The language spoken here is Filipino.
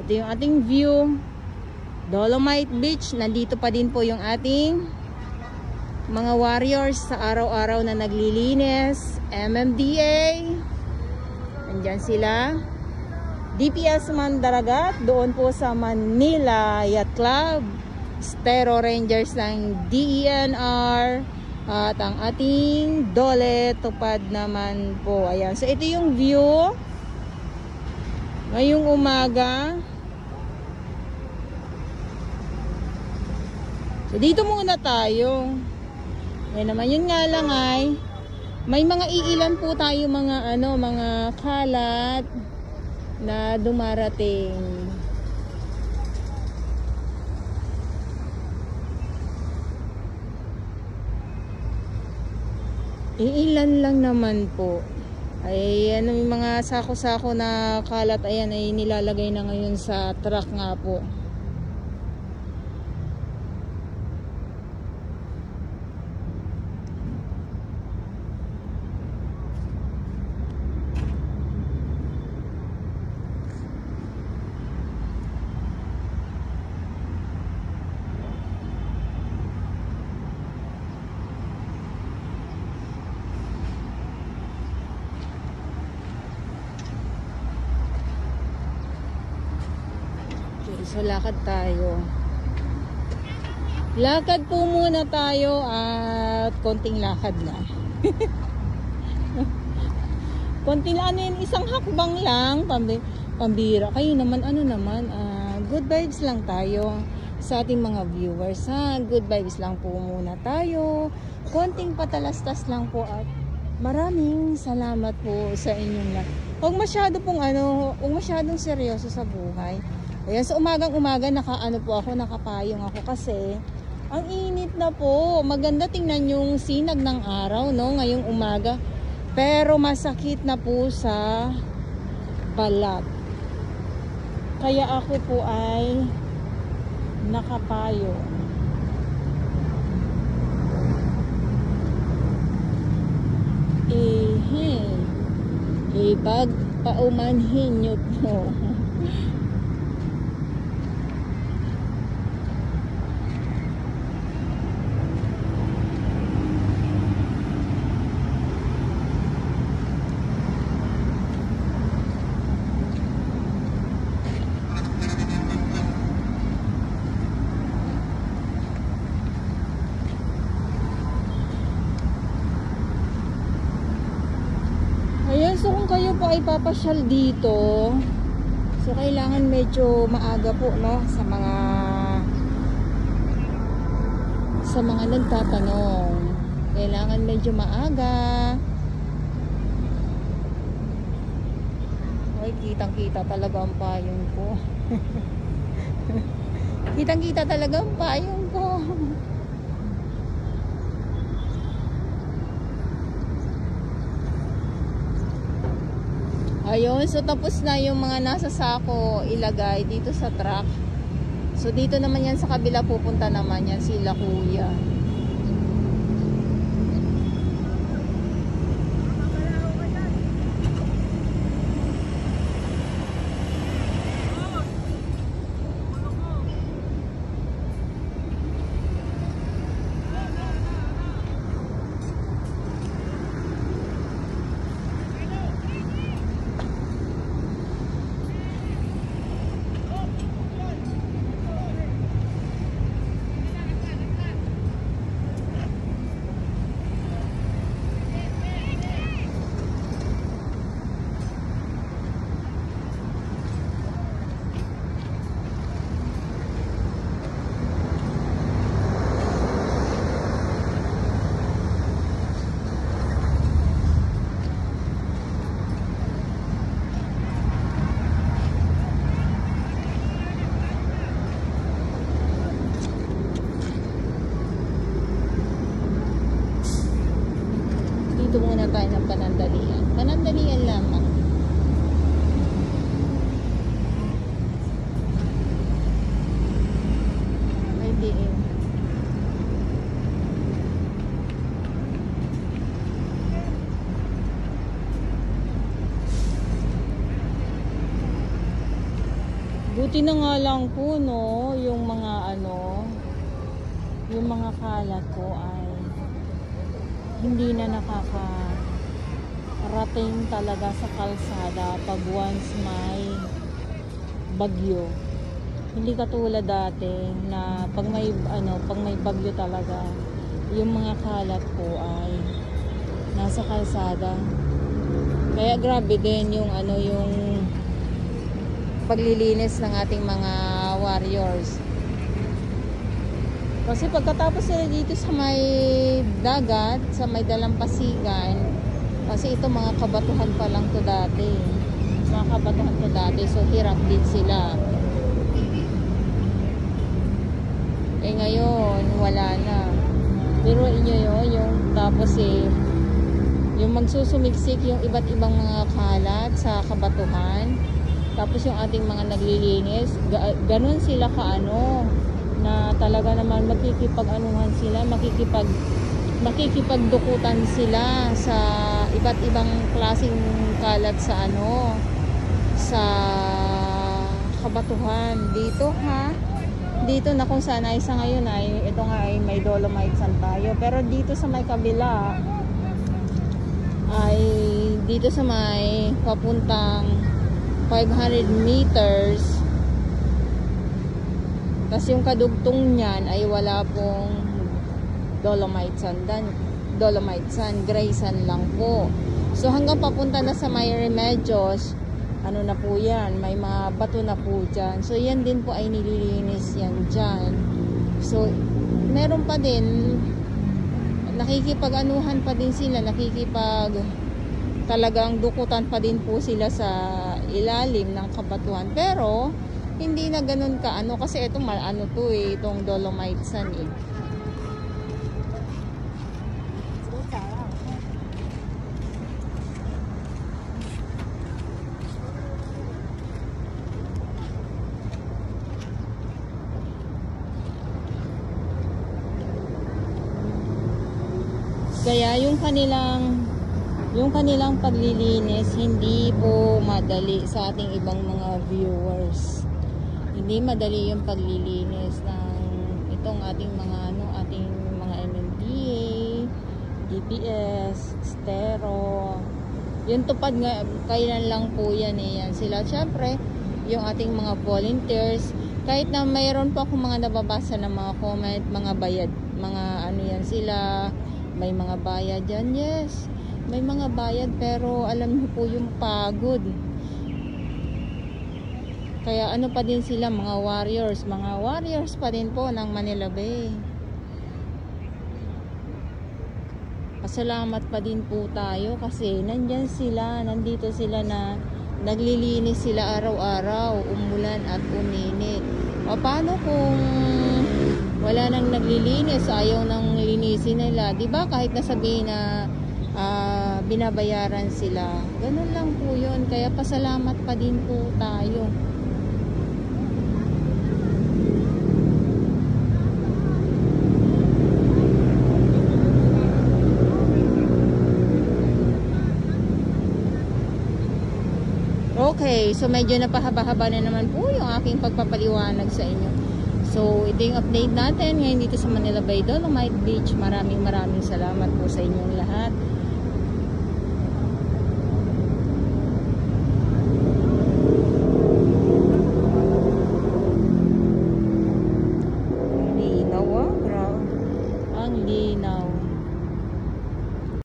Ito yung ating view. Dolomite Beach. Nandito pa din po yung ating mga warriors sa araw-araw na naglilinis. MMDA. Nandyan sila. DPS Mandaragat. Doon po sa Manila Yacht Club. Stero Rangers ng DENR. At ang ating Dole Tupad naman po. Ayan. So ito yung view ngayong umaga. So dito muna tayo. Yan naman, yun nga lang ay may mga iilan po tayo mga mga kalat na dumarating. Iilan lang naman po. Ay yung mga sako-sako na kalat, ayan ay nilalagay na ngayon sa truck nga po. So lakad tayo. Lakad po muna tayo at konting lakad na. Konting isang hakbang lang, pambira. Kayo naman good vibes lang tayo sa ating mga viewers. Good vibes lang po muna tayo. Konting patalastas lang po at maraming salamat po sa inyong lahat. Huwag masyadong seryoso sa buhay. Ayan, so umagang-umaga nakapayong ako kasi ang init na po. Maganda tingnan yung sinag ng araw, no, ngayong umaga. Pero masakit na po sa balat. Kaya ako po ay nakapayong. Pagpaumanhin nyo po. So kung kayo po ay papasyal dito, so kailangan medyo maaga po, no, sa mga nagtatanong. Kailangan medyo maaga. Ay, kitang-kita talaga ang payong ko. Kitang-kita talaga ang payong ko. Ayun, so tapos na yung mga nasa sako ilagay dito sa truck. So dito naman yan sa kabila pupunta naman yan sila kuya. Buti na nga lang po, no, yung mga yung mga kalat po ay hindi na nakakarating talaga sa kalsada pag once may bagyo. Hindi katulad dati na pag may bagyo talaga, yung mga kalat po ay nasa kalsada. Kaya grabe din yung yung paglilinis ng ating mga warriors. Kasi pagkatapos sila dito sa may dagat, sa may dalampasigan, kasi ito mga kabatuhan pa lang to dati. Mga kabatuhan to dati, so hirap din sila. Eh ngayon, wala na. Pero inyo yung tapos yung magsusumiksik yung iba't ibang mga kalat sa kabatuhan. Tapos yung ating mga naglilinis, ganun sila na talaga naman makikipag-anuhan sila, makikipagdukutan sila sa iba't ibang klaseng kalat sa sa kabatuhan. Dito dito na kung saan ay sa ngayon ito nga ay may dolomite sand tayo. Pero dito sa may kabila ay dito sa may papuntang 500 meters, tapos yung kadugtong niyan ay wala pong dolomite sand, gray sand lang po. So hanggang papunta na sa may Remedios, na po yan, may mga bato na po dyan. So yan din po ay nililinis yan dyan. So meron pa din, nakikipag-anuhan pa din sila, talagang dukutan pa din po sila sa ilalim ng kabatuhan. Pero hindi na ganun kasi itong itong dolomite sand Kaya yung kanilang paglilinis hindi po madali sa ating ibang mga viewers. Hindi madali yung paglilinis ng itong ating mga MMDA, DPS, Stero. Yung tupad nga kailan lang po yan yan sila. Syempre, yung ating mga volunteers, kahit na mayroon po akong mga nababasa ng mga comment, mga bayad, mga yan sila, may mga bayad yan, yes. May mga bayad, pero alam niyo po yung pagod. Kaya pa din sila, mga warriors pa din po ng Manila Bay. Pasalamat pa din po tayo kasi nandito sila na naglilinis sila araw-araw, umulan at uminit. O paano kung wala nang naglilinis, ayaw nang linisin nila, 'di ba? Kahit nasabihin na binabayaran sila, ganun lang po yun. Kaya pasalamat pa din po tayo. Okay, so medyo napahaba-haba na naman po yung aking pagpapaliwanag sa inyo. So, ito yung update natin ngayon dito sa Manila Bay, Dolomite Beach. Maraming salamat po sa inyong lahat. Linaw, grabe. Ang linaw.